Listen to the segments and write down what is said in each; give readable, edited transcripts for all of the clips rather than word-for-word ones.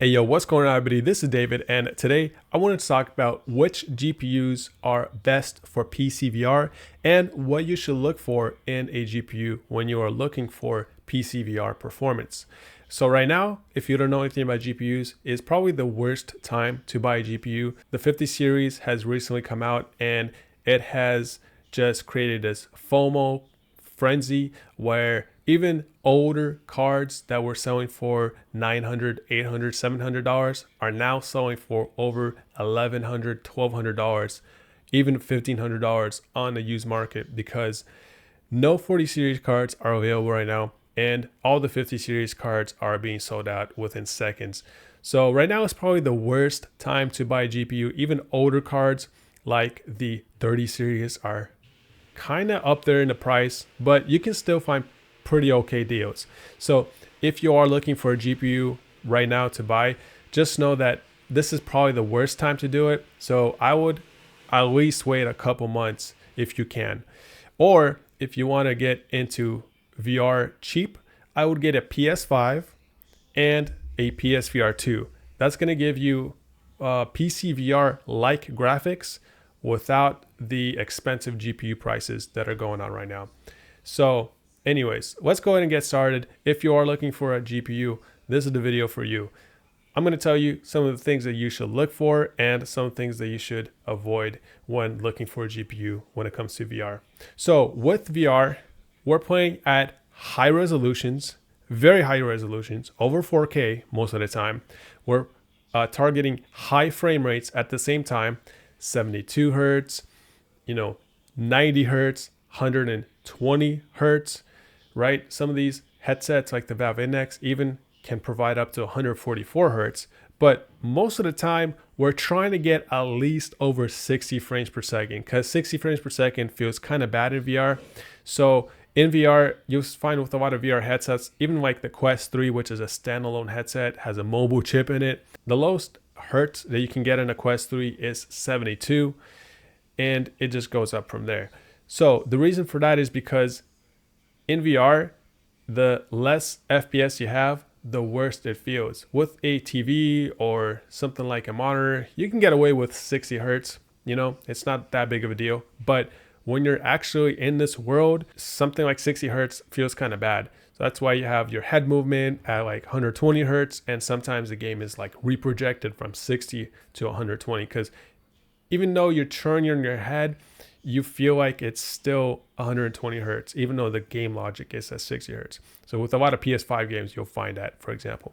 Hey yo, what's going on everybody? This is David, and today I wanted to talk about which GPUs are best for PCVR and what you should look for in a GPU when you are looking for PCVR performance. So right now, if you don't know anything about GPUs, is probably the worst time to buy a GPU. The 50 series has recently come out and it has just created this FOMO frenzy where even older cards that were selling for $900, $800, $700 are now selling for over $1,100, $1,200, even $1,500 on the used market because no 40 series cards are available right now and all the 50 series cards are being sold out within seconds. So right now is probably the worst time to buy a GPU. Even older cards like the 30 series are kind of up there in the price, but you can still find pretty okay deals. So if you are looking for a GPU right now to buy, just know that this is probably the worst time to do it. So I would at least wait a couple months if you can. Or if you want to get into VR cheap, I would get a PS5 and a PSVR 2. That's going to give you PCVR like graphics without the expensive GPU prices that are going on right now. So anyways, let's go ahead and get started. If you are looking for a GPU, this is the video for you. I'm going to tell you some of the things that you should look for and some things that you should avoid when looking for a GPU when it comes to VR. So with VR, we're playing at high resolutions, very high resolutions, over 4K most of the time. We're targeting high frame rates at the same time, 72 hertz, 90 hertz, 120 hertz, right? Some of these headsets like the Valve Index even can provide up to 144 hertz, but most of the time we're trying to get at least over 60 frames per second because 60 frames per second feels kind of bad in VR. So in VR, you'll find with a lot of VR headsets, even like the Quest 3, which is a standalone headset, has a mobile chip in it. The lowest hertz that you can get in a Quest 3 is 72, and it just goes up from there. So the reason for that is because in VR, the less FPS you have, the worse it feels. With a TV or something like a monitor, you can get away with 60 hertz. It's not that big of a deal. But when you're actually in this world, something like 60 hertz feels kind of bad. So that's why you have your head movement at like 120 hertz. And sometimes the game is like reprojected from 60 to 120 because even though you're turning your head, you feel like it's still 120 hertz, even though the game logic is at 60 hertz. So with a lot of PS5 games, you'll find that, for example.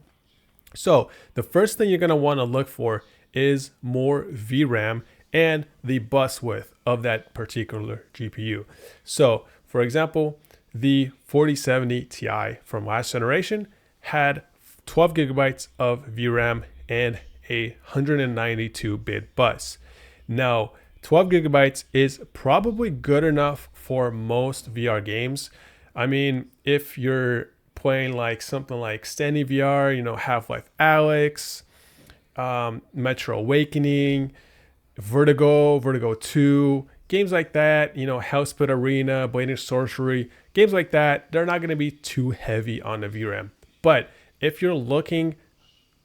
So the first thing you're going to want to look for is more VRAM and the bus width of that particular GPU. So for example, the 4070 Ti from last generation had 12 gigabytes of VRAM and a 192-bit bus. Now, 12 gigabytes is probably good enough for most VR games. I mean, if you're playing like something like Standing VR, Half-Life Alyx, Metro Awakening, Vertigo 2, games like that, Hellspit Arena, Blade and Sorcery, games like that, they're not going to be too heavy on the VRAM. But if you're looking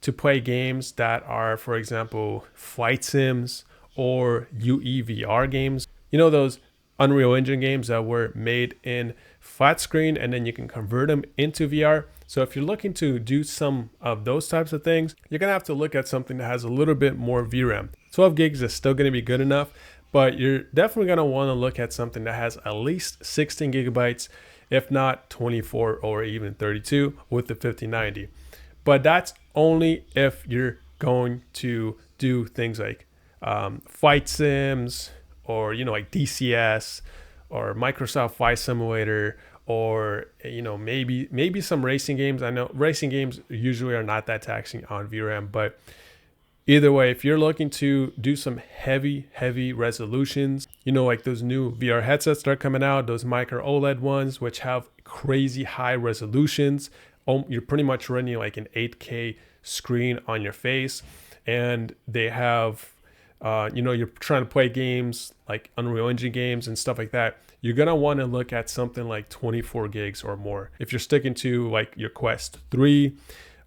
to play games that are, for example, flight sims, or UEVR games, those Unreal Engine games that were made in flat screen and then you can convert them into VR. So if you're looking to do some of those types of things, you're gonna have to look at something that has a little bit more VRAM. 12 gigs is still gonna be good enough, but you're definitely gonna wanna look at something that has at least 16 gigabytes, if not 24 or even 32 with the 5090. But that's only if you're going to do things like flight sims or like DCS or Microsoft Flight Simulator or maybe some racing games. I know racing games usually are not that taxing on VRAM, but either way, if you're looking to do some heavy resolutions, like those new VR headsets that are coming out, those micro OLED ones which have crazy high resolutions, you're pretty much running like an 8K screen on your face, and they have you're trying to play games like Unreal Engine games and stuff like that, you're going to want to look at something like 24 gigs or more. If you're sticking to like your Quest 3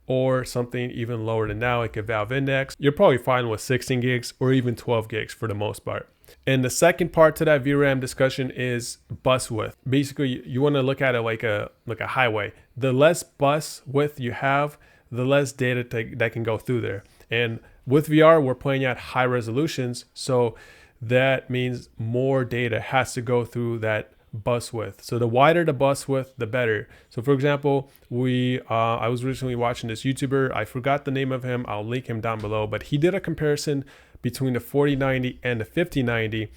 or something even lower than that, like a Valve Index, you're probably fine with 16 gigs or even 12 gigs for the most part. And the second part to that VRAM discussion is bus width. Basically, you want to look at it like a highway. The less bus width you have, the less data that can go through there. And with VR, we're playing at high resolutions, so that means more data has to go through that bus width. So the wider the bus width, the better. So for example, I was recently watching this YouTuber. I forgot the name of him. I'll link him down below, but he did a comparison between the 4090 and the 5090,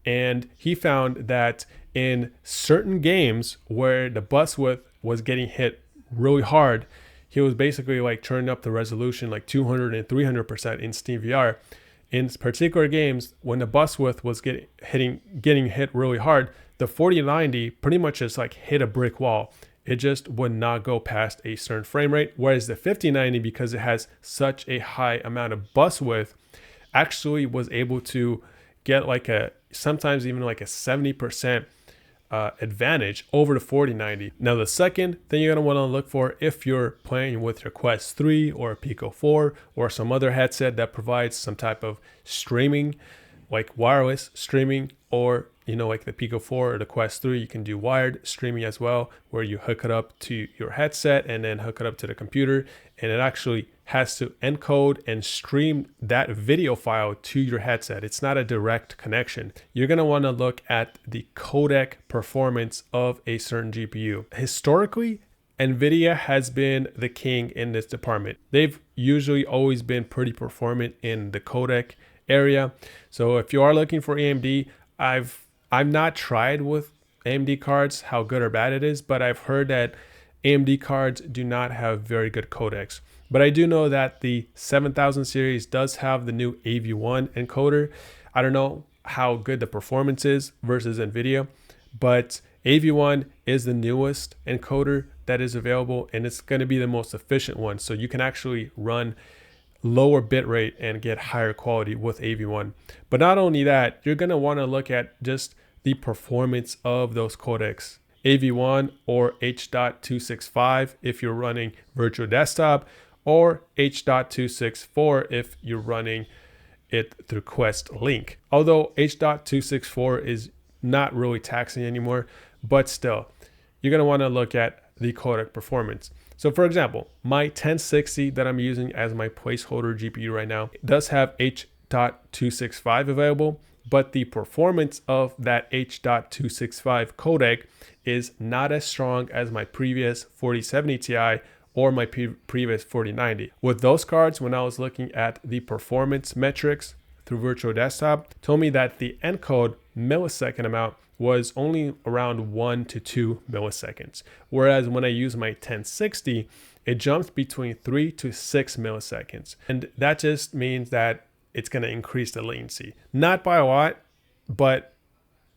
and he found that in certain games where the bus width was getting hit really hard, he was basically like turning up the resolution like 200 and 300% in Steam VR. In particular games, when the bus width was getting hit really hard, the 4090 pretty much just like hit a brick wall. It just would not go past a certain frame rate. Whereas the 5090, because it has such a high amount of bus width, actually was able to get like sometimes even like a 70% advantage over the 4090. Now the second thing you're going to want to look for if you're playing with your Quest 3 or a Pico 4 or some other headset that provides some type of streaming, like wireless streaming, or like the Pico 4 or the Quest 3, you can do wired streaming as well, where you hook it up to your headset and then hook it up to the computer, and it actually has to encode and stream that video file to your headset. It's not a direct connection. You're going to want to look at the codec performance of a certain GPU. Historically, Nvidia has been the king in this department. They've usually always been pretty performant in the codec area. So if you are looking for AMD, I've not tried with AMD cards how good or bad it is, but I've heard that AMD cards do not have very good codecs. But I do know that the 7000 series does have the new AV1 encoder. I don't know how good the performance is versus Nvidia, but AV1 is the newest encoder that is available, and it's going to be the most efficient one. So you can actually run lower bitrate and get higher quality with AV1. But not only that, you're going to want to look at just the performance of those codecs. AV1 or H.265 if you're running virtual desktop, or H.264 if you're running it through Quest Link. Although H.264 is not really taxing anymore, but still, you're going to want to look at the codec performance. So for example, my 1060 that I'm using as my placeholder GPU right now does have H.265 available, but the performance of that H.265 codec is not as strong as my previous 4070 Ti or my previous 4090. With those cards, when I was looking at the performance metrics through Virtual Desktop, told me that the encode millisecond amount was only around 1 to 2 milliseconds. Whereas when I use my 1060, it jumps between 3 to 6 milliseconds. And that just means that it's gonna increase the latency. Not by a lot, but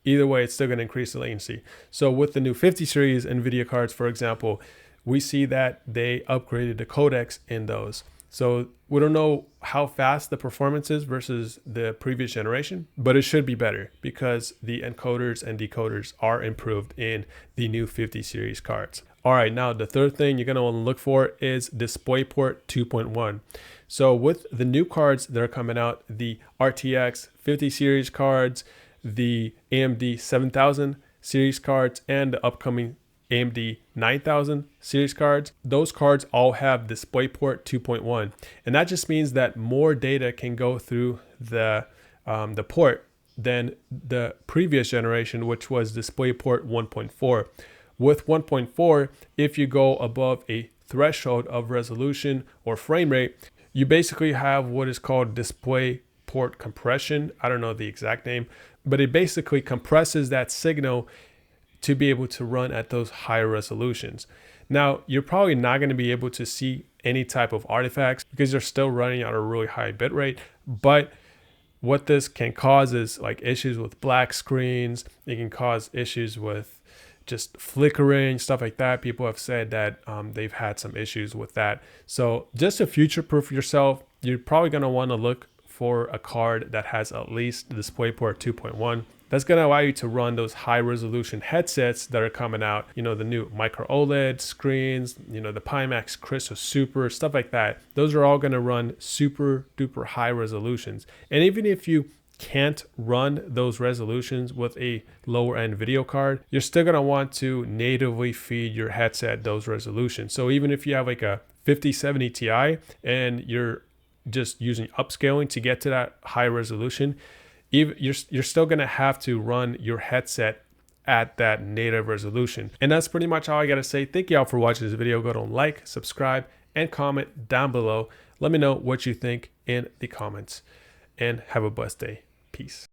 either way, it's still gonna increase the latency. So with the new 50 series NVIDIA cards, for example, we see that they upgraded the codecs in those. So we don't know how fast the performance is versus the previous generation, but it should be better because the encoders and decoders are improved in the new 50 series cards. All right, now the third thing you're gonna wanna look for is DisplayPort 2.1. So with the new cards that are coming out, the RTX 50 series cards, the AMD 7000 series cards, and the upcoming AMD 9000 series cards, those cards all have DisplayPort 2.1, and that just means that more data can go through the port than the previous generation, which was DisplayPort 1.4. With 1.4, if you go above a threshold of resolution or frame rate, you basically have what is called DisplayPort compression. I don't know the exact name, but it basically compresses that signal to be able to run at those higher resolutions. Now, you're probably not going to be able to see any type of artifacts because you're still running at a really high bit rate, but what this can cause is like issues with black screens. It can cause issues with just flickering, stuff like that. People have said that they've had some issues with that. So just to future-proof yourself, you're probably going to want to look for a card that has at least DisplayPort 2.1. That's going to allow you to run those high resolution headsets that are coming out, you know, the new micro OLED screens, you know, the Pimax Crystal Super, stuff like that. Those are all going to run super duper high resolutions. And even if you can't run those resolutions with a lower end video card, you're still going to want to natively feed your headset those resolutions. So even if you have like a 5070 Ti and you're just using upscaling to get to that high resolution, you're still going to have to run your headset at that native resolution. And that's pretty much all I got to say. Thank you all for watching this video. Go to like, subscribe, and comment down below. Let me know what you think in the comments, and have a blessed day. Peace.